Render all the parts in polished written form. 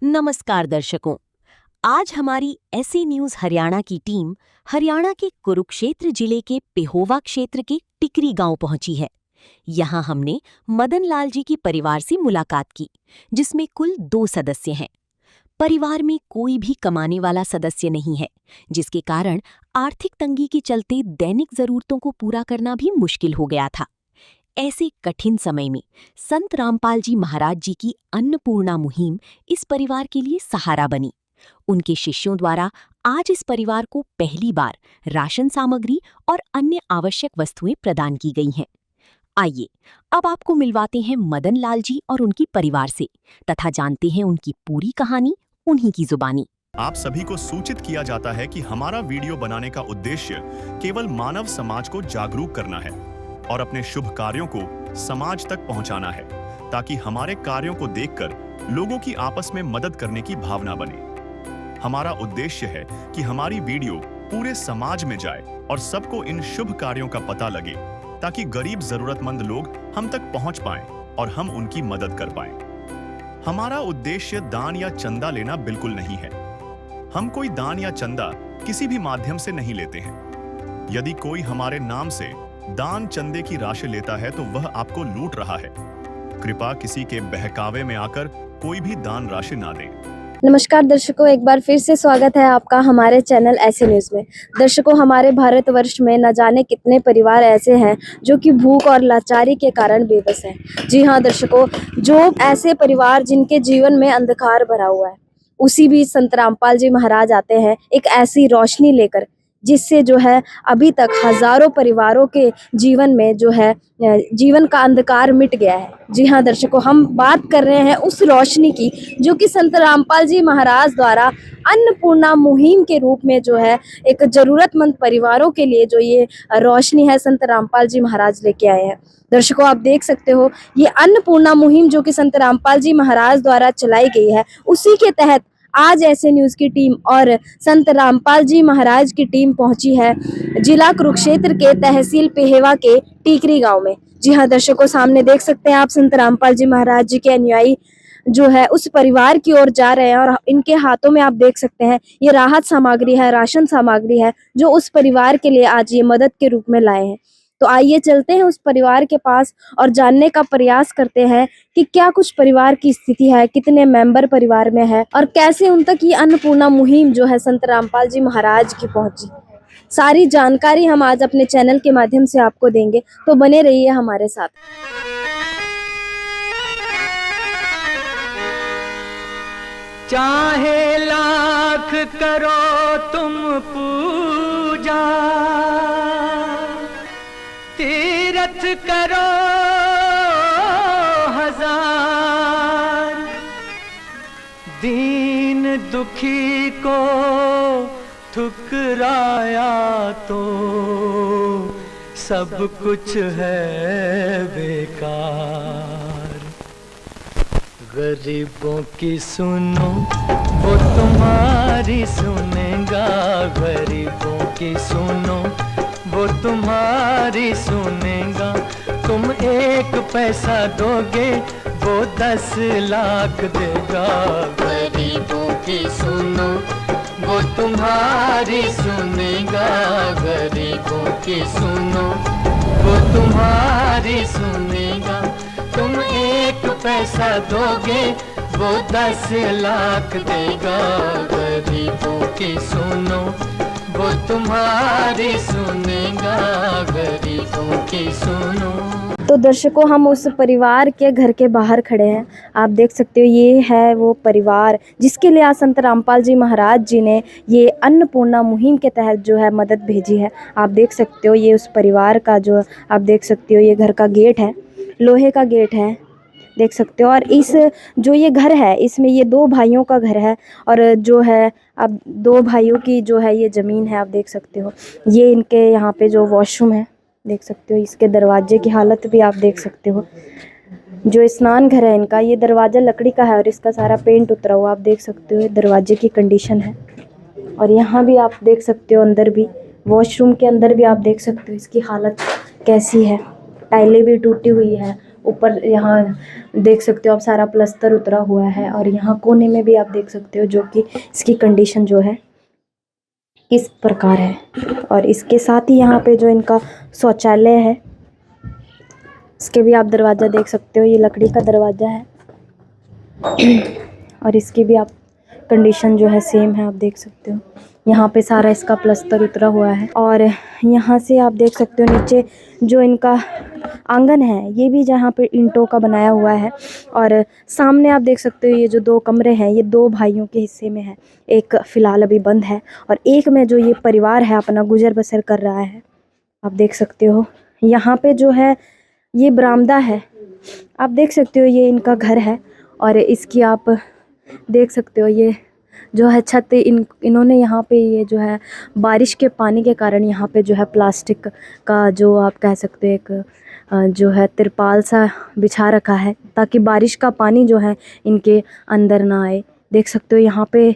नमस्कार दर्शकों, आज हमारी ऐसी न्यूज हरियाणा की टीम हरियाणा के कुरुक्षेत्र जिले के पेहोवा क्षेत्र के टिकरी गांव पहुंची है। यहां हमने मदन लाल जी की परिवार से मुलाकात की, जिसमें कुल 2 सदस्य हैं। परिवार में कोई भी कमाने वाला सदस्य नहीं है, जिसके कारण आर्थिक तंगी के चलते दैनिक जरूरतों को पूरा करना भी मुश्किल हो गया था। ऐसे कठिन समय में संत रामपाल जी महाराज जी की अन्नपूर्णा मुहिम इस परिवार के लिए सहारा बनी। उनके शिष्यों द्वारा आज इस परिवार को पहली बार राशन सामग्री और अन्य आवश्यक वस्तुएं प्रदान की गई हैं। आइए अब आपको मिलवाते हैं मदन लाल जी और उनकी परिवार से, तथा जानते हैं उनकी पूरी कहानी उन्हीं की जुबानी। आप सभी को सूचित किया जाता है कि हमारा वीडियो बनाने का उद्देश्य केवल मानव समाज को जागरूक करना है और अपने शुभ कार्यों को समाज तक पहुंचाना है, ताकि हमारे कार्यों को देखकर लोगों की आपस में मदद करने की भावना बने। हमारा उद्देश्य है कि हमारी वीडियो पूरे समाज में जाए और सबको इन शुभ कार्यों का पता लगे, ताकि गरीब जरूरतमंद लोग हम तक पहुंच पाएं और हम उनकी मदद कर पाएं। हमारा उद्देश्य दान या चंदा लेना बिल्कुल नहीं है। हम कोई दान या चंदा किसी भी माध्यम से नहीं लेते हैं। यदि कोई हमारे नाम से दान चंदे की राशि लेता है तो वह आपको लूट रहा है। कृपया किसी के बहकावे में आकर कोई भी दान राशि ना दें। नमस्कार दर्शकों, एक बार फिर से स्वागत है आपका हमारे चैनल ऐसे न्यूज में। दर्शकों, हमारे भारतवर्ष में न जाने कितने परिवार ऐसे हैं जो कि भूख और लाचारी के कारण बेबस हैं। जी हाँ दर्शकों, जो ऐसे परिवार जिनके जीवन में अंधकार भरा हुआ है, उसी बीच संत रामपाल जी महाराज आते हैं एक ऐसी रोशनी लेकर, जिससे जो है अभी तक हजारों परिवारों के जीवन में जो है जीवन का अंधकार मिट गया है। जी हाँ दर्शकों, हम बात कर रहे हैं उस रोशनी की जो कि संत रामपाल जी महाराज द्वारा अन्नपूर्णा मुहिम के रूप में जो है एक जरूरतमंद परिवारों के लिए जो ये रोशनी है संत रामपाल जी महाराज लेके आए हैं। दर्शकों, आप देख सकते हो ये अन्नपूर्णा मुहिम जो कि संत रामपाल जी महाराज द्वारा चलाई गई है, उसी के तहत आज ऐसे न्यूज की टीम और संत रामपाल जी महाराज की टीम पहुंची है जिला कुरुक्षेत्र के तहसील पेहेवा के टिकरी गांव में। जी हाँ दर्शकों, सामने देख सकते हैं आप संत रामपाल जी महाराज जी के अनुयायी जो है उस परिवार की ओर जा रहे हैं और इनके हाथों में आप देख सकते हैं ये राहत सामग्री है, राशन सामग्री है जो उस परिवार के लिए आज ये मदद के रूप में लाए हैं। तो आइए चलते हैं उस परिवार के पास और जानने का प्रयास करते हैं कि क्या कुछ परिवार की स्थिति है, कितने मेंबर परिवार में है और कैसे उन तक ये अन्नपूर्णा मुहिम जो है संत रामपाल जी महाराज की पहुंची। सारी जानकारी हम आज अपने चैनल के माध्यम से आपको देंगे, तो बने रहिए हमारे साथ। चाहे लाख करो तुम पूजा, तीरथ करो हजार, दीन दुखी को ठुकराया तो सब कुछ है बेकार। गरीबों की सुनो वो तुम्हारी सुनेगा, गरीबों की सुनो वो तुम्हारी सुनेगा। तुम 1 पैसा दोगे वो 10 लाख देगा। गरीबों की सुनो वो तुम्हारी सुनेगा, गरीबों की सुनो वो तुम्हारी सुनेगा। तुम 1 पैसा दोगे वो 10 लाख देगा। गरीबों की सुनो वो तुम्हारी सुनेगा, गरीबों की सुनो। तो दर्शकों, हम उस परिवार के घर के बाहर खड़े हैं। आप देख सकते हो ये है वो परिवार जिसके लिए आज संत रामपाल जी महाराज जी ने ये अन्नपूर्णा मुहिम के तहत जो है मदद भेजी है। आप देख सकते हो ये उस परिवार का जो आप देख सकते हो ये घर का गेट है, लोहे का गेट है, देख सकते हो। और इस जो ये घर है इसमें ये 2 भाइयों का घर है और जो है अब 2 भाइयों की जो है ये ज़मीन है। आप देख सकते हो ये इनके यहाँ पे जो वॉशरूम है, देख सकते हो इसके दरवाजे की हालत भी आप देख सकते हो। जो स्नान घर है इनका, ये दरवाज़ा लकड़ी का है और इसका सारा पेंट उतरा हुआ आप देख सकते हो। दरवाजे की कंडीशन है और यहाँ भी आप देख सकते हो, अंदर भी वॉशरूम के अंदर भी आप देख सकते हो इसकी हालत कैसी है। टाइलें भी टूटी हुई है ऊपर यहाँ देख सकते हो आप सारा प्लास्टर उतरा हुआ है, और यहाँ कोने में भी आप देख सकते हो जो कि इसकी कंडीशन जो है इस प्रकार है। और इसके साथ ही यहाँ पे जो इनका शौचालय है, इसके भी आप दरवाज़ा देख सकते हो, ये लकड़ी का दरवाज़ा है और इसकी भी आप कंडीशन जो है सेम है, आप देख सकते हो। यहाँ पे सारा इसका प्लास्टर उतरा हुआ है, और यहाँ से आप देख सकते हो नीचे जो इनका आंगन है ये भी जहाँ पे ईंटों का बनाया हुआ है। और सामने आप देख सकते हो ये जो 2 कमरे हैं ये 2 भाइयों के हिस्से में है, एक फ़िलहाल अभी बंद है और एक में जो ये परिवार है अपना गुजर बसर कर रहा है, आप देख सकते हो। यहाँ पे जो है ये बरामदा है, आप देख सकते हो ये इनका घर है, और इसकी आप देख सकते हो ये जो है छत इन्होंने यहाँ पे ये जो है बारिश के पानी के कारण यहाँ पे जो है प्लास्टिक का जो आप कह सकते हो एक जो है तिरपाल सा बिछा रखा है, ताकि बारिश का पानी जो है इनके अंदर ना आए। देख सकते हो यहाँ पे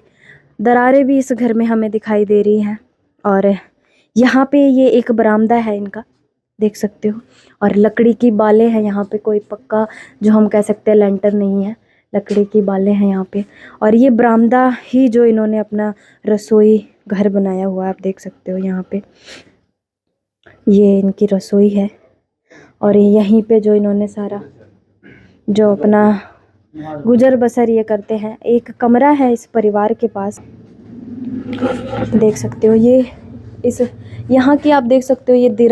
दरारें भी इस घर में हमें दिखाई दे रही हैं, और यहाँ पे ये एक बरामदा है इनका, देख सकते हो। और लकड़ी की बालें हैं यहाँ पे, कोई पक्का जो हम कह सकते हैं लेंटर नहीं है, लकड़ी की बालें हैं यहाँ पे। और ये बरामदा ही जो इन्होंने अपना रसोई घर बनाया हुआ है, आप देख सकते हो। यहाँ पे ये इनकी रसोई है, और यहीं पे जो इन्होंने सारा जो अपना गुजर बसर ये करते हैं। एक कमरा है इस परिवार के पास, देख सकते हो। ये इस यहाँ की आप देख सकते हो ये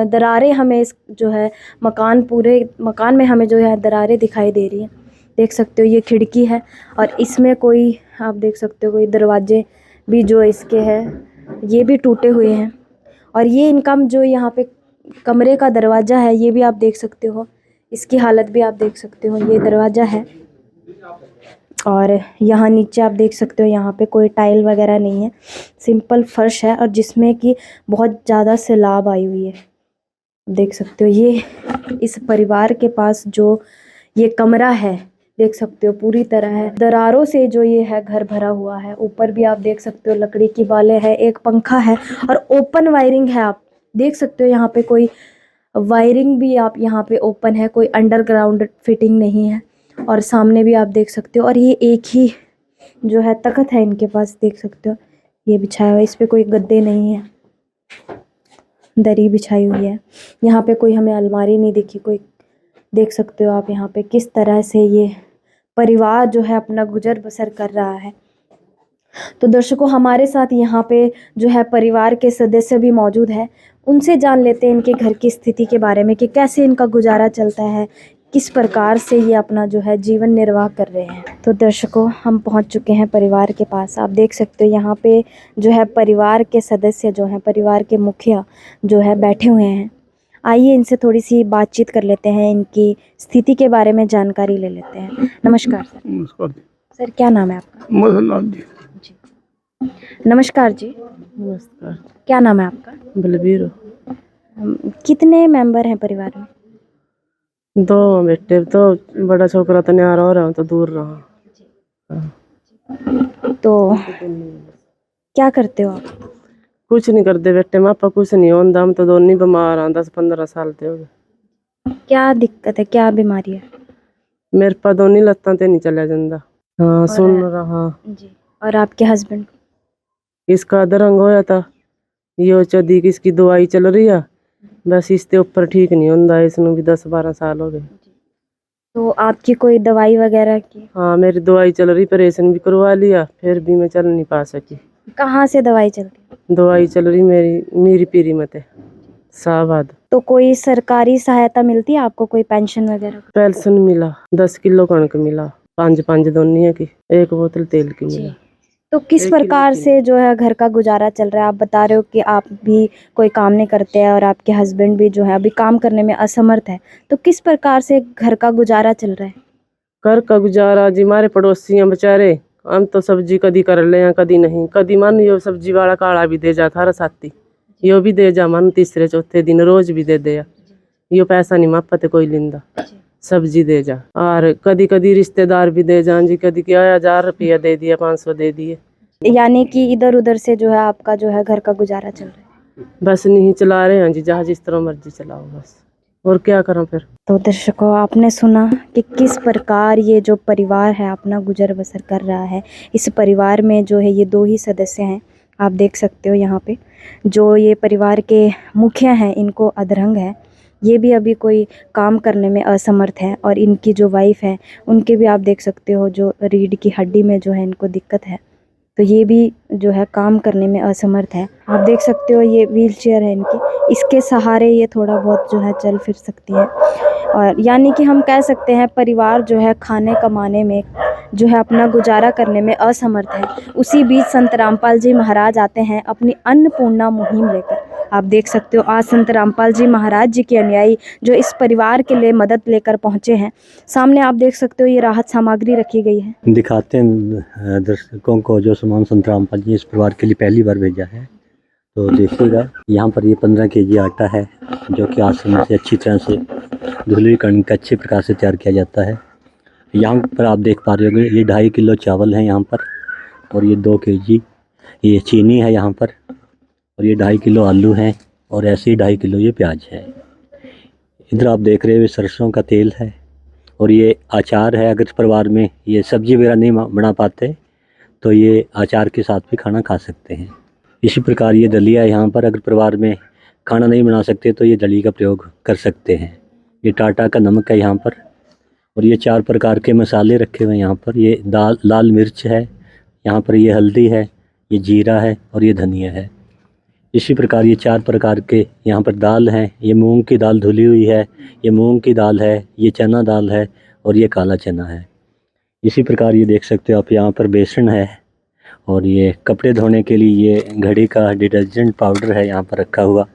दरारें हमें इस जो है पूरे मकान में हमें जो है दरारें दिखाई दे रही हैं, देख सकते हो। ये खिड़की है, और इसमें कोई आप देख सकते हो कोई दरवाजे भी जो इसके हैं ये भी टूटे हुए हैं। और ये इनका जो यहाँ पे कमरे का दरवाज़ा है ये भी आप देख सकते हो, इसकी हालत भी आप देख सकते हो। ये दरवाज़ा है, और यहाँ नीचे आप देख सकते हो यहाँ पे कोई टाइल वगैरह नहीं है, सिंपल फर्श है, और जिसमें कि बहुत ज़्यादा सैलाब आई हुई है, देख सकते हो। ये इस परिवार के पास जो ये कमरा है, देख सकते हो पूरी तरह है दरारों से जो ये है घर भरा हुआ है। ऊपर भी आप देख सकते हो लकड़ी की बालें हैं, एक पंखा है, और ओपन वायरिंग है, आप देख सकते हो। यहाँ पे कोई वायरिंग भी आप यहाँ पे ओपन है, कोई अंडरग्राउंड फिटिंग नहीं है। और सामने भी आप देख सकते हो, और ये एक ही जो है तख्त है इनके पास, देख सकते हो ये बिछाया हुआ है, इस पे कोई गद्दे नहीं है, दरी बिछाई हुई है। यहाँ पे कोई हमें अलमारी नहीं दिखी कोई, देख सकते हो आप यहाँ पे किस तरह से ये परिवार जो है अपना गुजर बसर कर रहा है। तो दर्शकों, हमारे साथ यहाँ पे जो है परिवार के सदस्य भी मौजूद है, उनसे जान लेते हैं इनके घर की स्थिति के बारे में कि कैसे इनका गुजारा चलता है, किस प्रकार से ये अपना जो है जीवन निर्वाह कर रहे हैं। तो दर्शकों, हम पहुँच चुके हैं परिवार के पास। आप देख सकते हो यहाँ पे जो है परिवार के सदस्य जो हैं, परिवार के मुखिया जो है बैठे हुए हैं। आइए इनसे थोड़ी सी बातचीत कर लेते हैं, इनकी स्थिति के बारे में जानकारी ले लेते हैं। नमस्कार सर। नमस्कार सर, क्या नाम है आपका? मदन जी। नमस्कार जी। नमस्कार। क्या नाम है आपका? बलबीर। कितने मेंबर हैं परिवार में? 2 बेटे, तो बड़ा छोकरा तो न्यारा हो रहा, तो दूर रहा। तो क्या करते हो आप? कुछ नहीं करते बेटे, मापा कुछ नहीं होता, हम तो दोनों बीमार हैं, 10-15 साल ते हो गए। क्या दिक्कत है, क्या बीमारी है? मेरे पास दोनों लत्तां ते नहीं चला जाता। हाँ, सुन रहा जी। और आपके हस्बैंड? इसका अधरंग होया था, ये चौदी की इसकी दवाई चल रही है, बस इसके ऊपर ठीक नहीं होता, इसनों भी 10-12 साल हो गए। तो आपकी कोई दवाई वगैरह की? हाँ, मेरी दवाई चल रही, ऑपरेशन भी करवा लिया, फिर भी मैं चल नहीं पा सकी। कहाँ से दवाई चलती है? दवाई चल रही मेरी पीरी मत है, शाहबाद। तो कोई सरकारी सहायता मिलती है आपको, कोई पेंशन वगैरह? पेंशन मिला, 10 किलो कणक मिला, 5 दोनिया की, 1 बोतल तेल की मिला। तो किस प्रकार से जो है घर का गुजारा चल रहा है? आप बता रहे हो कि आप भी कोई काम नहीं करते हैं और आपके हस्बैंड भी जो है अभी काम करने में असमर्थ है, तो किस प्रकार से घर का गुजारा चल रहा है? घर का गुजारा जी, हमारे पड़ोसी हैं बेचारे, हम तो सब्जी कदी कर ले हैं, कदी नहीं, कदी मन यो सब्जी वाला काला भी दे जाता हर साथी, यो भी दे जा मन तीसरे चौथे दिन, रोज भी दे दिया, यो पैसा नहीं मापते कोई लिंदा, सब्जी दे जा। और कदी कदी रिश्तेदार भी दे जान जी, कदी क्या 1000 रुपया दे दिया, 500 दे दिए। यानी कि इधर उधर से जो है आपका जो है घर का गुजारा चल रहा है? बस नहीं चला रहे हैं जी, जहाँ जिस तरह मर्जी चलाओ बस। और क्या करूं फिर। तो दर्शकों, आपने सुना कि किस प्रकार ये जो परिवार है अपना गुजर बसर कर रहा है। इस परिवार में जो है ये 2 ही सदस्य हैं, आप देख सकते हो यहाँ पे। जो ये परिवार के मुखिया हैं इनको अधरंग है, ये भी अभी कोई काम करने में असमर्थ है। और इनकी जो वाइफ है उनके भी आप देख सकते हो जो रीढ़ की हड्डी में जो है इनको दिक्कत है, तो ये भी जो है काम करने में असमर्थ है। आप देख सकते हो ये व्हील चेयर है इनकी, इसके सहारे ये थोड़ा बहुत जो है चल फिर सकती है। और यानी कि हम कह सकते हैं परिवार जो है खाने कमाने में जो है अपना गुजारा करने में असमर्थ है। उसी बीच संत रामपाल जी महाराज आते हैं अपनी अन्नपूर्णा मुहिम लेकर। आप देख सकते हो आज संत रामपाल जी महाराज जी के अनुयायी जो इस परिवार के लिए मदद लेकर पहुंचे हैं। सामने आप देख सकते हो ये राहत सामग्री रखी गई है। दिखाते हैं दर्शकों को जो सामान संत रामपाल जी इस परिवार के लिए पहली बार भेजा है। तो देखिएगा यहाँ पर ये 15 केजी आटा है जो कि आश्रम से अच्छी तरह से धुलाई करके अच्छे प्रकार से तैयार किया जाता है। यहाँ पर आप देख पा रहे होंगे ये 2.5 किलो चावल है यहाँ पर, और ये 2 केजी ये चीनी है यहाँ पर, और ये 2.5 किलो आलू हैं, और ऐसे ही 2.5 किलो ये प्याज है। इधर आप देख रहे हो सरसों का तेल है, और ये अचार है। अगर परिवार में ये सब्जी वगैरह नहीं बना पाते तो ये अचार के साथ भी खाना खा सकते हैं। इसी प्रकार ये दलिया है यहाँ पर, अगर परिवार में खाना नहीं बना सकते तो ये दली का प्रयोग कर सकते हैं। ये टाटा का नमक है यहाँ पर, और ये 4 प्रकार के मसाले रखे हुए हैं यहाँ पर। ये लाल मिर्च है यहाँ पर, ये हल्दी है, ये जीरा है, और ये धनिया है। इसी प्रकार ये 4 प्रकार के यहाँ पर दाल हैं। ये मूंग की दाल धुली हुई है, ये मूंग की दाल है, ये चना दाल है, और ये काला चना है। इसी प्रकार ये देख सकते हो आप यहाँ पर बेसन है, और ये कपड़े धोने के लिए ये घड़ी का डिटर्जेंट पाउडर है यहाँ पर रखा हुआ,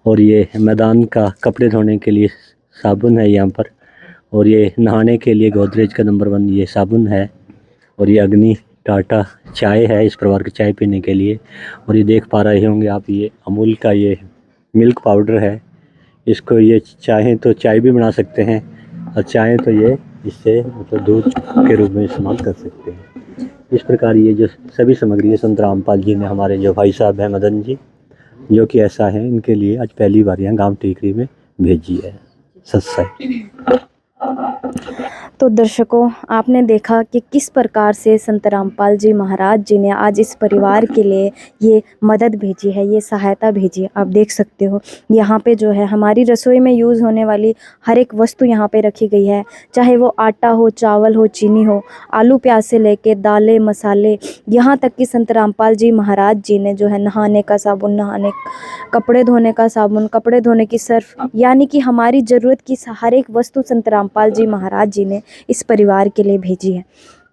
और ये मैदान का कपड़े धोने के लिए साबुन है यहाँ पर, और ये नहाने के लिए गोदरेज का नंबर 1 ये साबुन है, और ये अग्नि टाटा चाय है इस परिवार की चाय पीने के लिए। और ये देख पा रहे होंगे आप ये अमूल का ये मिल्क पाउडर है। इसको ये चाहें तो चाय भी बना सकते हैं, और चाहें तो ये इससे मतलब दूध के रूप में इस्तेमाल कर सकते हैं। इस प्रकार ये जो सभी सामग्री है संत रामपाल जी ने हमारे जो भाई साहब हैं मदन जी, जो कि ऐसा है, इनके लिए आज पहली बार यहाँ गाँव टीकरी में भेजी है। सत्संग। तो दर्शकों, आपने देखा कि किस प्रकार से संत रामपाल जी महाराज जी ने आज इस परिवार के लिए ये मदद भेजी है, ये सहायता भेजी है। आप देख सकते हो यहाँ पे जो है हमारी रसोई में यूज़ होने वाली हर एक वस्तु यहाँ पे रखी गई है, चाहे वो आटा हो, चावल हो, चीनी हो, आलू प्याज से लेके दालें, मसाले, यहाँ तक कि संत रामपाल जी महाराज जी ने जो है नहाने का साबुन, कपड़े धोने का साबुन, कपड़े धोने की सर्फ, यानी कि हमारी ज़रूरत की हर एक वस्तु संत रामपाल जी महाराज जी ने इस परिवार के लिए भेजी है।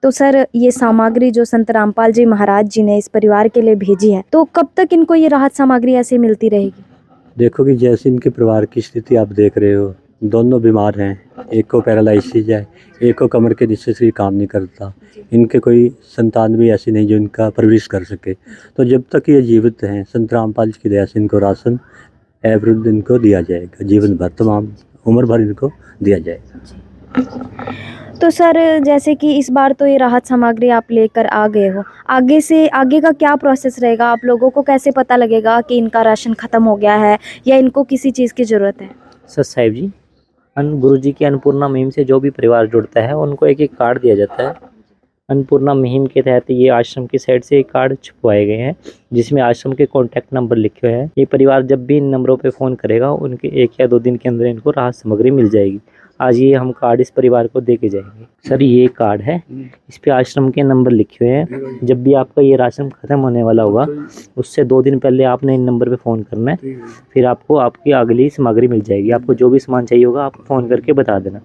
तो सर, ये सामग्री जो संत रामपाल जी महाराज जी ने इस परिवार के लिए भेजी है, तो कब तक इनको ये राहत सामग्री ऐसे मिलती रहेगी? देखो कि जैसे इनके परिवार की स्थिति आप देख रहे हो, दोनों बीमार हैं। एक को पैरालिसिस है, एक को कमर के नीचे से काम नहीं करता। इनके कोई संतान भी ऐसी नहीं जो इनका परवरिश कर सके। तो जब तक ये जीवित हैं, संत रामपाल जी की दया से इनको राशन एवरुद्ध इनको दिया जाएगा, जीवन भर, तमाम उम्र भर इनको दिया जाएगा। तो सर, जैसे कि इस बार तो ये राहत सामग्री आप लेकर आ गए हो, आगे से आगे का क्या प्रोसेस रहेगा? आप लोगों को कैसे पता लगेगा कि इनका राशन ख़त्म हो गया है या इनको किसी चीज़ की ज़रूरत है? सर साहिब जी, गुरु जी की अन्नपूर्णा मुहिम से जो भी परिवार जुड़ता है उनको एक एक कार्ड दिया जाता है। अन्नपूर्णा मुहिम के तहत ये आश्रम की साइड से एक कार्ड छपवाए गए हैं जिसमें आश्रम के कॉन्टैक्ट नंबर लिखे हुए हैं। ये परिवार जब भी इन नंबरों पे फ़ोन करेगा उनके 1 या 2 दिन के अंदर इनको राहत सामग्री मिल जाएगी। आज ये हम कार्ड इस परिवार को दे के जाएंगे। सर, ये कार्ड है, इस पे आश्रम के नंबर लिखे हुए हैं। जब भी आपका ये राशन ख़त्म होने वाला होगा उससे 2 दिन पहले आपने इन नंबर पे फ़ोन करना है, फिर आपको आपकी अगली सामग्री मिल जाएगी। आपको जो भी सामान चाहिए होगा आप फ़ोन करके बता देना।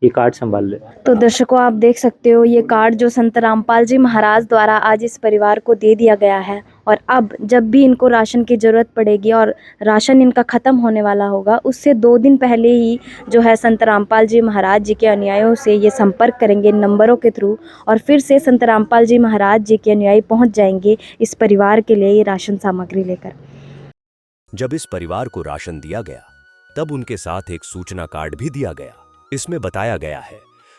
ये कार्ड संभाल ले। तो दर्शकों, आप देख सकते हो ये कार्ड जो संत रामपाल जी महाराज द्वारा आज इस परिवार को दे दिया गया है। और अब जब भी इनको राशन की ज़रूरत पड़ेगी और राशन इनका ख़त्म होने वाला होगा, उससे 2 दिन पहले ही जो है संत रामपाल जी महाराज जी के अनुयायियों से ये संपर्क करेंगे इन नंबरों के थ्रू, और फिर से संत रामपाल जी महाराज जी के अनुयायी पहुँच जाएंगे इस परिवार के लिए ये राशन सामग्री लेकर। जब इस परिवार को राशन दिया गया तब उनके साथ एक सूचना कार्ड भी दिया गया। इसमें बताया गया है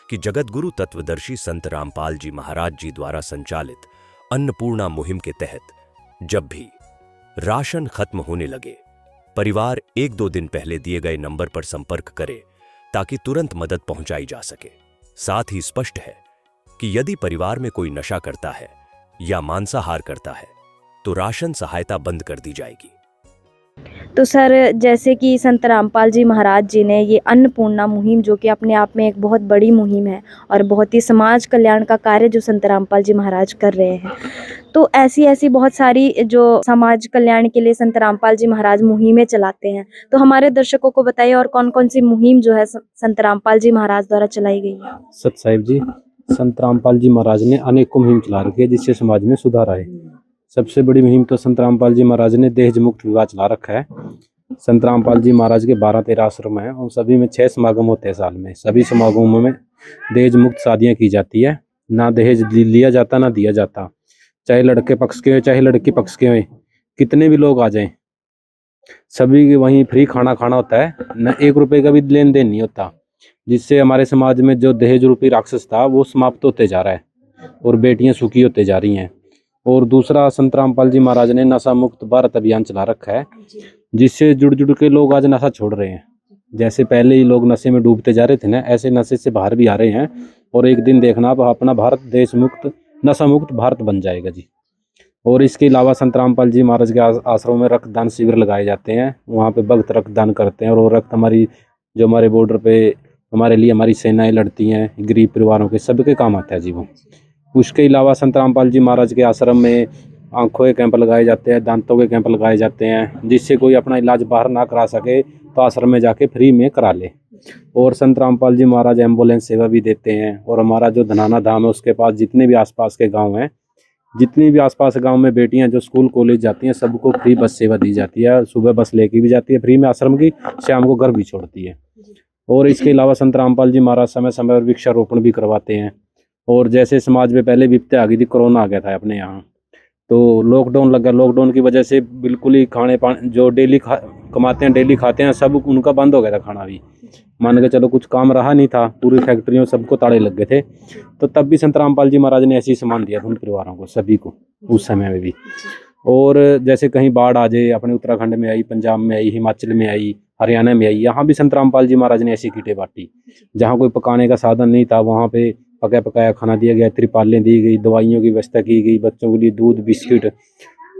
कि जगत गुरु तत्वदर्शी संत रामपाल जी महाराज जी द्वारा संचालित अन्नपूर्णा मुहिम के तहत जब भी राशन खत्म होने लगे, परिवार 1-2 दिन पहले दिए गए नंबर पर संपर्क करे ताकि तुरंत मदद पहुंचाई जा सके। साथ ही स्पष्ट है कि यदि परिवार में कोई नशा करता है या मांसाहार करता है तो राशन सहायता बंद कर दी जाएगी। तो सर, जैसे कि संत रामपाल जी महाराज जी ने ये अन्नपूर्णा मुहिम, जो कि अपने आप में एक बहुत बड़ी मुहिम है और बहुत ही समाज कल्याण का कार्य जो संत रामपाल जी महाराज कर रहे हैं, तो ऐसी बहुत सारी जो समाज कल्याण के लिए संत रामपाल जी महाराज मुहिमें चलाते हैं, तो हमारे दर्शकों को बताइए और कौन कौन सी मुहिम जो है संत रामपाल जी महाराज द्वारा चलाई गई है। सत साहिब जी, संत रामपाल जी महाराज ने अनेकों मुहिम चला रखी है जिससे समाज में सुधार आए। सबसे बड़ी मुहिम तो संत रामपाल जी महाराज ने दहेज मुक्त विवाह चला रखा है। संत रामपाल जी महाराज के 12-13 आश्रम हैं, उन सभी में 6 समागम होते हैं साल में। सभी समागमों में दहेज मुक्त शादियां की जाती है, ना दहेज लिया जाता ना दिया जाता। चाहे लड़के पक्ष के हो चाहे लड़की पक्ष के हो, कितने भी लोग आ जाएं, सभी के वहीं फ्री खाना खाना होता है, न 1 रुपए का भी लेन देन नहीं होता। जिससे हमारे समाज में जो दहेज रूपी राक्षस था वो समाप्त होते जा रहा है और बेटियां सुखी होते जा रही हैं। और दूसरा, संत रामपाल जी महाराज ने नशा मुक्त भारत अभियान चला रखा है, जिससे जुड़ के लोग आज नशा छोड़ रहे हैं। जैसे पहले ही लोग नशे में डूबते जा रहे थे ना, ऐसे नशे से बाहर भी आ रहे हैं। और एक दिन देखना आप, अपना भारत देश मुक्त, नशा मुक्त भारत बन जाएगा जी। और इसके अलावा संत रामपाल जी महाराज के आश्रम में रक्तदान शिविर लगाए जाते हैं। वहाँ पे भक्त रक्तदान करते हैं और वो रक्त हमारी, जो हमारे बॉर्डर पे हमारे लिए हमारी सेनाएं लड़ती हैं, गरीब परिवारों के सबके काम आता है जी वो। उसके अलावा संत रामपाल जी महाराज के आश्रम में आंखों के कैंप लगाए जाते हैं, दांतों के कैंप लगाए जाते हैं, जिससे कोई अपना इलाज बाहर ना करा सके तो आश्रम में जाके फ्री में करा ले। और संत रामपाल जी महाराज एम्बुलेंस सेवा भी देते हैं। और हमारा जो धनाना धाम है उसके पास जितने भी आसपास के गांव हैं, जितनी भी आसपास गांव में बेटियां जो स्कूल कॉलेज जाती हैं, सबको फ्री बस सेवा दी जाती है। सुबह बस लेके भी जाती है फ्री में आश्रम की, शाम को घर भी छोड़ती है। और इसके अलावा संत रामपाल जी महाराज समय समय पर वृक्षारोपण भी करवाते हैं। और जैसे समाज में पहले विपत्ति आ गई थी, कोरोना आ गया था अपने यहाँ, तो लॉकडाउन लगा। लॉकडाउन की वजह से बिल्कुल ही खाने पानी जो डेली कमाते हैं डेली खाते हैं, सब उनका बंद हो गया था खाना भी। मान के चलो कुछ काम रहा नहीं था, पूरी फैक्ट्रियों सबको ताले लग गए थे। तो तब भी संत रामपाल जी महाराज ने ऐसे ही सामान दिया था उन परिवारों को, सभी को, उस समय में भी। और जैसे कहीं बाढ़ आ जाए, अपने उत्तराखंड में आई, पंजाब में आई, हिमाचल में आई, हरियाणा में आई, यहाँ भी संत रामपाल जी महाराज ने ऐसी किटें बांटी। जहाँ कोई पकाने का साधन नहीं था वहाँ पे पकाया खाना दिया गया, त्रिपालें दी गई, दवाइयों की व्यवस्था की गई, बच्चों के लिए दूध बिस्किट।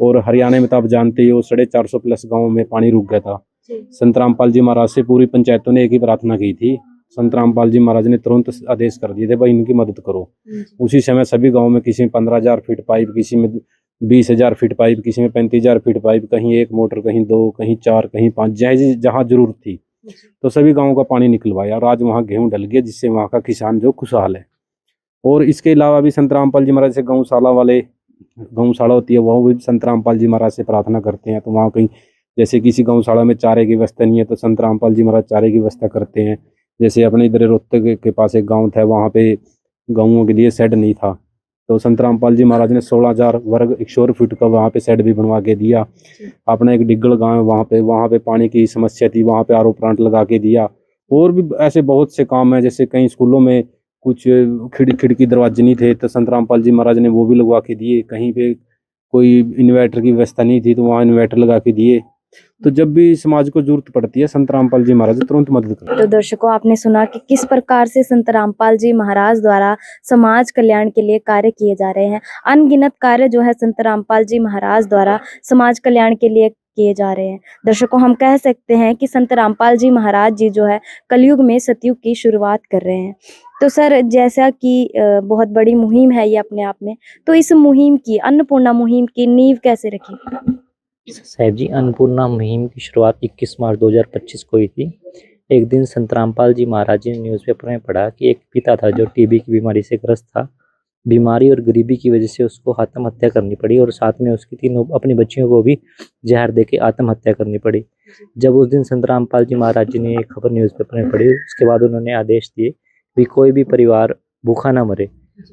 और हरियाणा में तो आप जानते ही हो, 450 प्लस गाँव में पानी रुक गया था। संत रामपाल जी महाराज से पूरी पंचायतों ने एक ही प्रार्थना की थी। संत रामपाल जी महाराज ने तुरंत आदेश कर दिए थे, भाई इनकी मदद करो। उसी समय सभी गाँव में किसी में 15,000 फीट पाइप, किसी में 20,000 फीट पाइप, किसी में 35,000 फीट पाइप, कहीं 1 मोटर, कहीं 2, कहीं 4, कहीं 5, जहाँ जरूरत थी तो सभी गाँवों का पानी निकलवाया। और आज वहाँ गेहूँ डल गया, जिससे वहाँ का किसान जो खुशहाल है। और इसके अलावा भी संत रामपाल जी महाराज से गौशाला होती है, वह भी संत रामपाल जी महाराज से प्रार्थना करते हैं। तो वहाँ कहीं जैसे किसी गौशाला में चारे की व्यवस्था नहीं है तो संत रामपाल जी महाराज चारे की व्यवस्था करते हैं। जैसे अपने इधर रोहतक के पास एक गांव था, वहाँ पे गाँवों के लिए शेड नहीं था, तो संत रामपाल जी महाराज ने 16,000 वर्ग 100 फीट का वहाँ पे शेड भी बनवा के दिया। अपना एक डिग्गल गाँव है, वहाँ पे पानी की समस्या थी, वहाँ पे आरओ प्लांट लगा के दिया। और भी ऐसे बहुत से काम हैं। जैसे कई स्कूलों में कुछ खिड़की दरवाजे नहीं थे तो संत रामपाल जी महाराज ने वो भी लगवा के दिए। कहीं पे कोई इन्वर्टर की व्यवस्था नहीं थी तो वहाँ इन्वर्टर लगा के दिए। तो जब भी समाज को जरूरत पड़ती है संत रामपाल जी महाराज तुरंत मदद करते हैं। तो दर्शकों, आपने सुना कि किस प्रकार से संत रामपाल जी महाराज द्वारा समाज कल्याण के लिए कार्य किए जा रहे हैं। अनगिनत कार्य जो है संत रामपाल जी महाराज द्वारा समाज कल्याण के लिए किए जा रहे हैं। दर्शकों, हम कह सकते हैं कि संत रामपाल जी महाराज जी जो है कलयुग में सतयुग की शुरुआत कर रहे हैं। तो सर, जैसा कि बहुत बड़ी मुहिम है ये अपने आप में, तो इस मुहिम की, अन्नपूर्णा मुहिम की नींव कैसे रखी? साहिब जी, अन्नपूर्णा मुहिम की शुरुआत 21 मार्च 2025 को हुई थी। एक दिन संत रामपाल जी महाराज जी ने न्यूज़पेपर में पढ़ा कि एक पिता था जो टीबी की बीमारी से ग्रस्त था। बीमारी और गरीबी की वजह से उसको आत्महत्या करनी पड़ी और साथ में उसकी 3 अपनी बच्चियों को भी जहर देके आत्महत्या करनी पड़ी। जब उस दिन संत रामपाल जी महाराज जी ने एक खबर न्यूज़पेपर में पढ़ी, उसके बाद उन्होंने आदेश दिए कि कोई भी परिवार भूखा ना मरे।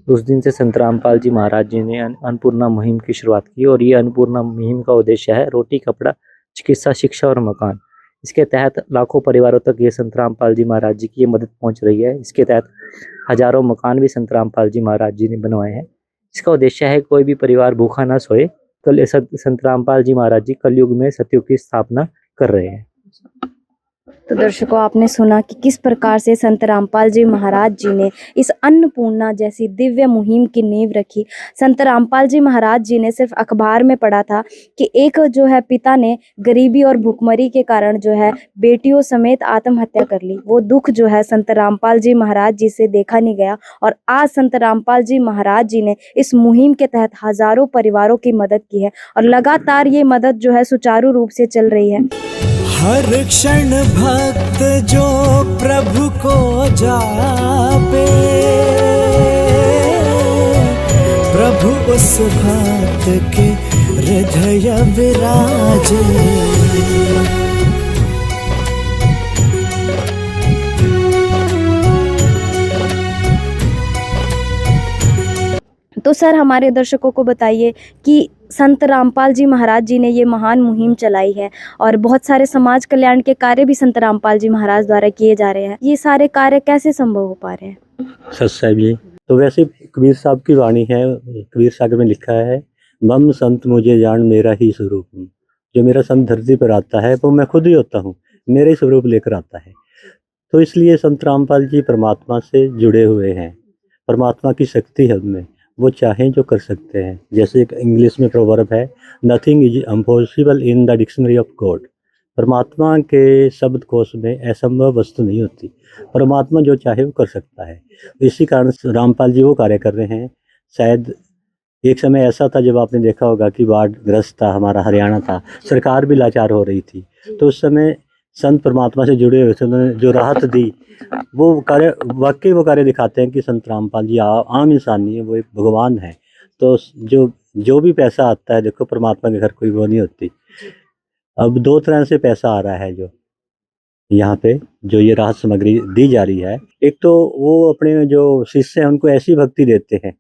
उस दिन से संत रामपाल जी महाराज जी ने अन्नपूर्णा मुहिम की शुरुआत की। और ये अन्नपूर्णा मुहिम का उद्देश्य है रोटी, कपड़ा, चिकित्सा, शिक्षा और मकान। इसके तहत लाखों परिवारों तक ये संत रामपाल जी महाराज जी की ये मदद पहुंच रही है। इसके तहत हजारों मकान भी संत रामपाल जी महाराज जी ने बनवाए हैं। इसका उद्देश्य है कोई भी परिवार भूखा ना सोए। संत रामपाल जी महाराज जी कलयुग में सतयुग की स्थापना कर रहे हैं। तो दर्शकों, आपने सुना कि किस प्रकार से संत रामपाल जी महाराज जी ने इस अन्नपूर्णा जैसी दिव्य मुहिम की नींव रखी। संत रामपाल जी महाराज जी ने सिर्फ अखबार में पढ़ा था कि एक जो है पिता ने गरीबी और भुखमरी के कारण जो है बेटियों समेत आत्महत्या कर ली। वो दुख जो है संत रामपाल जी महाराज जी से देखा नहीं गया, और आज संत रामपाल जी महाराज जी ने इस मुहिम के तहत हजारों परिवारों की मदद की है, और लगातार ये मदद जो है सुचारू रूप से चल रही है। हर क्षण भक्त जो प्रभु को जापे, प्रभु उस भक्त के हृदय विराजे। तो सर, हमारे दर्शकों को बताइए कि संत रामपाल जी महाराज जी ने ये महान मुहिम चलाई है, और बहुत सारे समाज कल्याण के कार्य भी संत रामपाल जी महाराज द्वारा किए जा रहे हैं। ये सारे कार्य कैसे संभव हो पा रहे हैं? सच साहब जी, तो वैसे कबीर साहब की वाणी है, कबीर सागर में लिखा है, मम संत मुझे जान मेरा ही स्वरूप हूँ। जो मेरा संत धरती पर आता है वो मैं खुद ही होता हूँ, मेरे ही स्वरूप लेकर आता है। तो इसलिए संत रामपाल जी परमात्मा से जुड़े हुए हैं, परमात्मा की शक्ति है उनमें, वो चाहें जो कर सकते हैं। जैसे एक इंग्लिश में प्रोवर्ब है, nothing is impossible in the dictionary of God. परमात्मा के शब्दकोश में असंभव वस्तु नहीं होती, परमात्मा जो चाहे वो कर सकता है। इसी कारण रामपाल जी वो कार्य कर रहे हैं। शायद एक समय ऐसा था जब आपने देखा होगा कि बाढ़ ग्रस्त था हमारा हरियाणा था, सरकार भी लाचार हो रही थी, तो उस समय संत परमात्मा से जुड़े हुए थे, उन्होंने जो राहत दी, वो कार्य वाकई वो कार्य दिखाते हैं कि संत रामपाल जी आम इंसान नहीं है, वो एक भगवान है। तो जो भी पैसा आता है, देखो परमात्मा के घर कोई वो नहीं होती। अब दो तरह से पैसा आ रहा है जो यहाँ पे जो ये राहत सामग्री दी जा रही है। एक तो वो अपने जो शिष्य हैं उनको ऐसी भक्ति देते हैं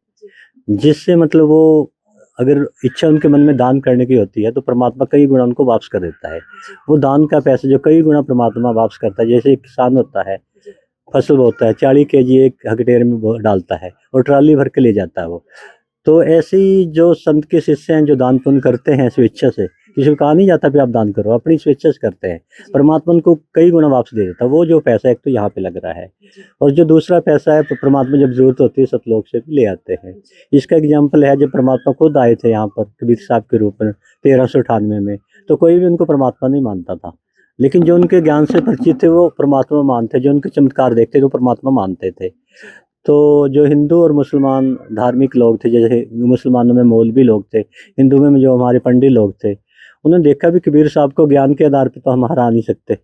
जिससे मतलब वो अगर इच्छा उनके मन में दान करने की होती है तो परमात्मा कई गुना उनको वापस कर देता है। वो दान का पैसा जो कई गुना परमात्मा वापस करता है। जैसे एक किसान होता है, फसल बोता है, 40 केजी एक हेक्टेयर में डालता है और ट्राली भर के ले जाता है वो। तो ऐसे ही जो संत के शिष्य हैं जो दान पुण्य करते हैं स्वेच्छा से, किसी को कहा नहीं जाता कि आप दान करो, अपनी स्वेच्छा से करते हैं, परमात्मा उनको कई गुना वापस दे देता है। वो जो पैसा एक तो यहाँ पे लग रहा है, और जो दूसरा पैसा है परमात्मा जब जरूरत होती है सतलोक से भी ले आते हैं। इसका एग्जाम्पल है जब परमात्मा खुद आए थे यहाँ पर कबीर साहब के रूप में 1398 में, तो कोई भी उनको परमात्मा नहीं मानता था, लेकिन जो उनके ज्ञान से परिचित थे वो परमात्मा मानते, जो उनके चमत्कार देखते वो परमात्मा मानते थे। तो जो हिंदू और मुसलमान धार्मिक लोग थे, जैसे मुसलमानों में मौलवी लोग थे, हिंदू में जो हमारे पंडित लोग थे, उन्होंने देखा भी कबीर साहब को ज्ञान के आधार पर तो हम हरा नहीं सकते,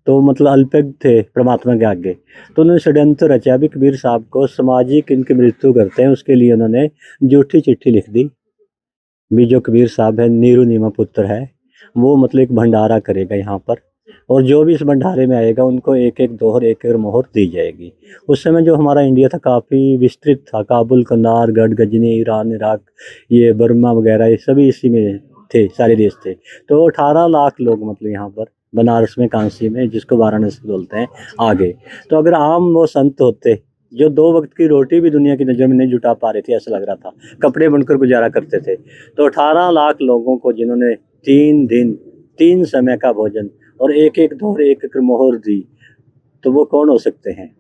तो मतलब अल्पज्ञ थे परमात्मा के आगे। तो उन्होंने षड्यंत्र रचा भी कबीर साहब को सामाजिक इनकी मृत्यु करते हैं, उसके लिए उन्होंने झूठी चिट्ठी लिख दी भी जो कबीर साहब है नीरू नीमा पुत्र है, वो मतलब एक भंडारा करेगा यहाँ पर, और जो भी इस भंडारे में आएगा उनको एक एक दोहर एक एक मोहर दी जाएगी। उस समय जो हमारा इंडिया था काफ़ी विस्तृत था, काबुल, कंधार, गढ़, गजनी, ईरान, इराक, ये बर्मा वगैरह, ये सभी इसी में थे, सारे देश थे। तो 18 लाख लोग मतलब यहाँ पर बनारस में, कांसी में, जिसको वाराणसी बोलते हैं, आ गए। तो अगर आम वो संत होते जो 2 वक्त की रोटी भी दुनिया की नज़र में नहीं जुटा पा रहे थे, ऐसा लग रहा था, कपड़े बुनकर गुजारा करते थे, तो 18 लाख लोगों को जिन्होंने 3 दिन 3 समय का भोजन और एक एक दोहर एक एक मोहर दी, तो वो कौन हो सकते हैं?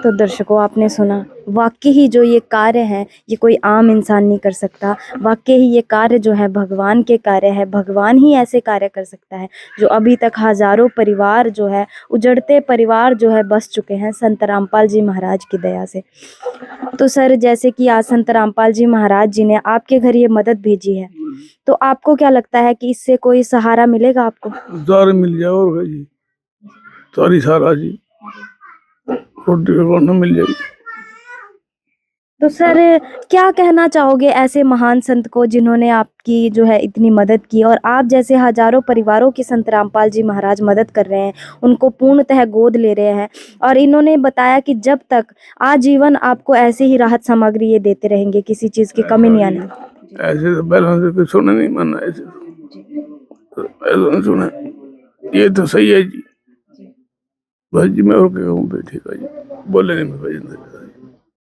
तो दर्शकों, आपने सुना, वाकई ही जो ये कार्य है ये कोई आम इंसान नहीं कर सकता। वाकई ही ये कार्य जो है भगवान के कार्य है, भगवान ही ऐसे कार्य कर सकता है जो अभी तक हजारों परिवार जो है, उजड़ते परिवार जो है बस चुके हैं संत रामपाल जी महाराज की दया से। तो सर, जैसे कि आज संत रामपाल जी महाराज जी ने आपके घर ये मदद भेजी है, तो आपको क्या लगता है कि इससे कोई सहारा मिलेगा आपको? दार मिल जाए और जी सारी सारा जी रोटी रोना मिल जाएगी। तो सर, क्या कहना चाहोगे ऐसे महान संत को जिन्होंने आपकी जो है इतनी मदद की, और आप जैसे हजारों परिवारों की संत रामपाल जी महाराज मदद कर रहे हैं, उनको पूर्णतः गोद ले रहे हैं, और इन्होंने बताया कि जब तक आजीवन आपको ऐसे ही राहत सामग्री ये देते रहेंगे, किसी चीज़ की कमी नहीं आने। ऐसे तो पहले से कुछ सुना नहीं, माना ऐसे तो ऐसा नहीं सुना, ये तो सही है जी। बस जी मैं और क्या कहूँ, ठीक है जी, बोले नहीं मैं भाई।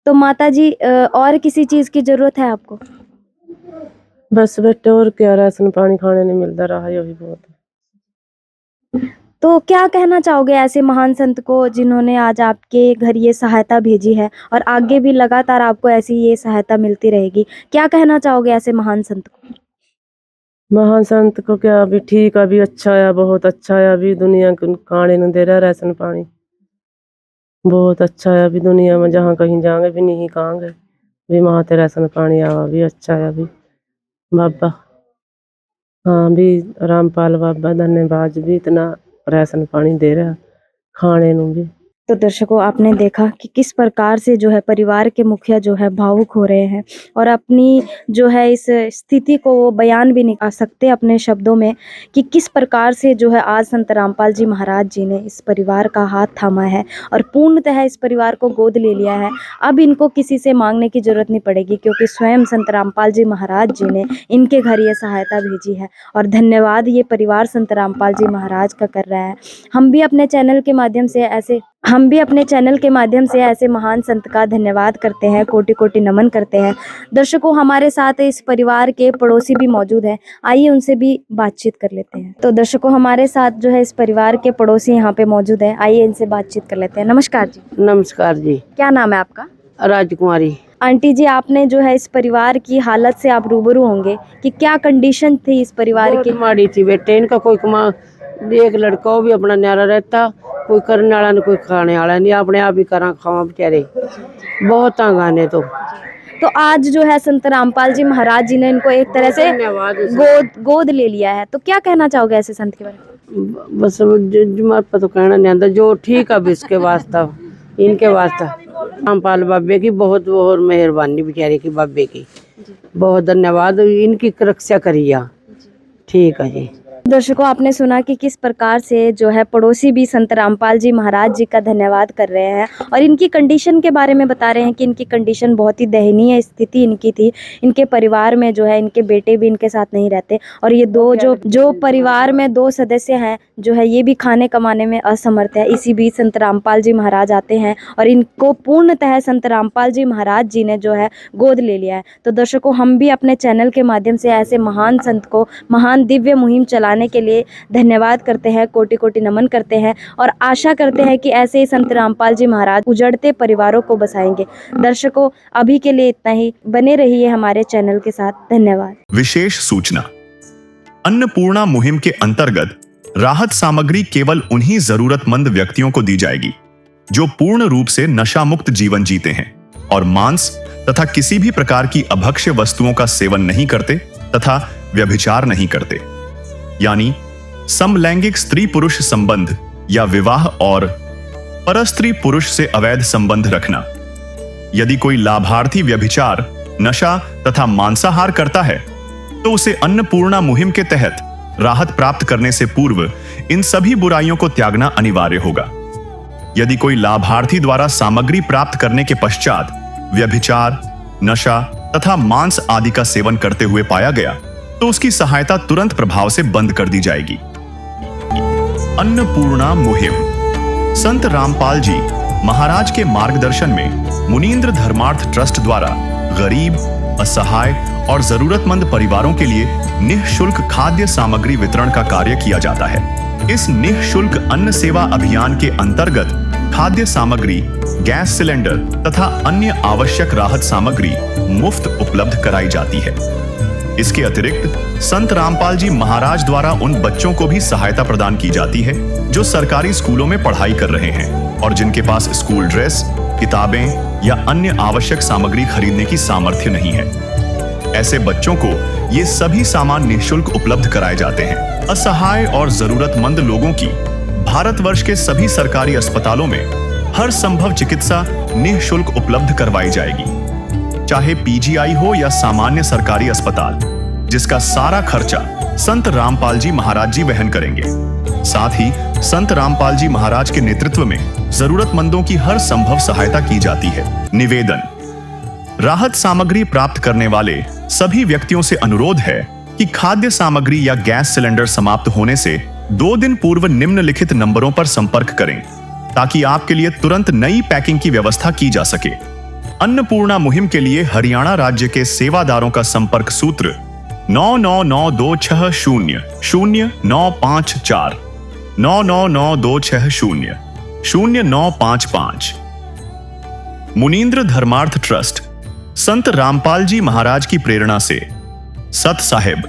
तो माता जी, और किसी चीज़ की ज़रूरत है आपको? बस बेटे और क्या, राशन पानी खाने नहीं मिलता रहा, ये भी बहुत है। तो क्या कहना चाहोगे ऐसे महान संत को जिन्होंने आज आपके घर ये सहायता भेजी है और आगे भी लगातार आपको ऐसी ये सहायता मिलती रहेगी? क्या कहना चाहोगे ऐसे महान संत को? महान संत को क्या, अभी ठीक, अभी अच्छा है, बहुत अच्छा है। अभी दुनिया को खाने न दे रहा राशन पानी, बहुत अच्छा है। अभी दुनिया में जहाँ कहीं जाएंगे भी नहीं कहांगे, भी वहाँ ते राशन पानी आवा भी अच्छा है। अभी बाबा, हाँ भी रामपाल बाबा धन्यवाद, भी इतना राशन पानी दे रहा खाने नू भी। तो दर्शकों, आपने देखा कि किस प्रकार से जो है परिवार के मुखिया जो है भावुक हो रहे हैं और अपनी जो है इस स्थिति को वो बयान भी नहीं कर सकते अपने शब्दों में कि किस प्रकार से जो है आज संत रामपाल जी महाराज जी ने इस परिवार का हाथ थामा है और पूर्णतः इस परिवार को गोद ले लिया है। अब इनको किसी से मांगने की जरूरत नहीं पड़ेगी क्योंकि स्वयं संत रामपाल जी महाराज जी ने इनके घर ये सहायता भेजी है और धन्यवाद ये परिवार संत रामपाल जी महाराज का कर रहा है। हम भी अपने चैनल के माध्यम से ऐसे महान संत का धन्यवाद करते हैं, कोटि कोटि नमन करते हैं। दर्शकों, हमारे साथ इस परिवार के पड़ोसी भी मौजूद हैं, आइए उनसे भी बातचीत कर लेते हैं। तो दर्शकों, हमारे साथ जो है इस परिवार के पड़ोसी यहाँ पे मौजूद हैं, आइए इनसे बातचीत कर लेते हैं। नमस्कार जी। नमस्कार जी। क्या नाम है आपका? राजकुमारी। आंटी जी, आपने जो है इस परिवार की हालत से आप रूबरू होंगे कि क्या कंडीशन थी इस परिवार की? माड़ी थी बेटे, इनका कोई कमा, एक लड़का वो भी अपना न्यारा रहता, कोई करने वाला नहीं, कोई खाने वाला नहीं, अपने आप ही करा खावा बेचारे, बहुत तंग आने। तो आज जो है संत रामपाल जी महाराज जी ने इनको एक तरह से गोद ले लिया है, तो क्या कहना चाहोगे ऐसे संत के बारे में? बस जो तो कहना नहीं आता, जो ठीक है इसके वास्ता, इनके वास्ता रामपाल बाबे की बहुत बहुत मेहरबानी, बेचारे की बाबे की बहुत धन्यवाद, इनकी रक्षा करिए। ठीक है जी। दर्शकों, आपने सुना कि किस प्रकार से जो है पड़ोसी भी संत रामपाल जी महाराज जी का धन्यवाद कर रहे हैं और इनकी कंडीशन के बारे में बता रहे हैं कि इनकी कंडीशन बहुत ही दयनीय स्थिति इनकी थी। इनके परिवार में जो है इनके बेटे भी इनके साथ नहीं रहते और ये दो जो परिवार में 2 सदस्य हैं जो है ये भी खाने कमाने में असमर्थ है। इसी बीच संत रामपाल जी महाराज आते हैं और इनको पूर्णतः संत रामपाल जी महाराज जी ने जो है गोद ले लिया है। तो दर्शकों, हम भी अपने चैनल के माध्यम से ऐसे महान संत को महान दिव्य मुहिम चलाने के लिए धन्यवाद करते हैं, कोटि कोटि नमन करते हैं और आशा करते हैं कि ऐसे ही संत रामपाल जी महाराज उजड़ते परिवारों को बसाएंगे। दर्शकों, अभी के लिए इतना ही, बने रहिए हमारे चैनल के साथ। धन्यवाद। विशेष सूचना, अन्नपूर्णा मुहिम के अंतर्गत राहत सामग्री केवल उन्हीं जरूरतमंद व्यक्तियों को दी जाएगी जो पूर्ण रूप से नशा मुक्त जीवन जीते हैं और मांस तथा किसी भी प्रकार की अभक्ष्य वस्तुओं का सेवन नहीं करते तथा व्यभिचार नहीं करते, यानी समलैंगिक स्त्री पुरुष संबंध या विवाह और परस्त्री पुरुष से अवैध संबंध रखना। यदि कोई लाभार्थी व्यभिचार, नशा तथा मांसाहार करता है तो उसे अन्नपूर्णा मुहिम के तहत राहत प्राप्त करने से पूर्व इन सभी बुराइयों को त्यागना अनिवार्य होगा। यदि कोई लाभार्थी द्वारा सामग्री प्राप्त करने के पश्चात व्यभिचार, नशा तथा मांस आदि का सेवन करते हुए पाया गया तो उसकी सहायता तुरंत प्रभाव से बंद कर दी जाएगी। अन्नपूर्णा मुहिम संत रामपाल जी महाराज के मार्गदर्शन में मुनींद्र धर्मार्थ ट्रस्ट द्वारा गरीब, असहाय और जरूरतमंद परिवारों के लिए निःशुल्क खाद्य सामग्री वितरण का कार्य किया जाता है। इस निःशुल्क अन्न सेवा अभियान के अंतर्गत खाद्य सामग्री, गैस सिलेंडर तथा अन्य आवश्यक राहत सामग्री मुफ्त उपलब्ध कराई जाती है। इसके अतिरिक्त संत रामपाल जी महाराज द्वारा उन बच्चों को भी सहायता प्रदान की जाती है जो सरकारी स्कूलों में पढ़ाई कर रहे हैं और जिनके पास स्कूल ड्रेस, किताबें या अन्य आवश्यक सामग्री खरीदने की सामर्थ्य नहीं है। ऐसे बच्चों को ये सभी सामान निःशुल्क उपलब्ध कराए जाते हैं। असहाय और जरूरतमंद लोगों की भारतवर्ष के सभी सरकारी अस्पतालों में हर संभव चिकित्सा निःशुल्क उपलब्ध करवाई जाएगी, चाहे पीजीआई हो या सामान्य सरकारी अस्पताल, जिसका सारा खर्चा संत रामपाल जी महाराज जी वहन करेंगे। साथ ही संत रामपाल जी महाराज के नेतृत्व में जरूरतमंदों की हर संभव सहायता की जाती है। निवेदन, राहत सामग्री प्राप्त करने वाले सभी व्यक्तियों से अनुरोध है कि खाद्य सामग्री या गैस सिलेंडर समाप्त होने से 2 दिन पूर्व निम्नलिखित नंबरों पर संपर्क करें ताकि आपके लिए तुरंत नई पैकिंग की व्यवस्था की जा सके। अन्नपूर्णा मुहिम के लिए हरियाणा राज्य के सेवादारों का संपर्क सूत्र 9992600954। 999260 0955। मुनींद्र धर्मार्थ ट्रस्ट संत रामपाल जी महाराज की प्रेरणा से सत साहिब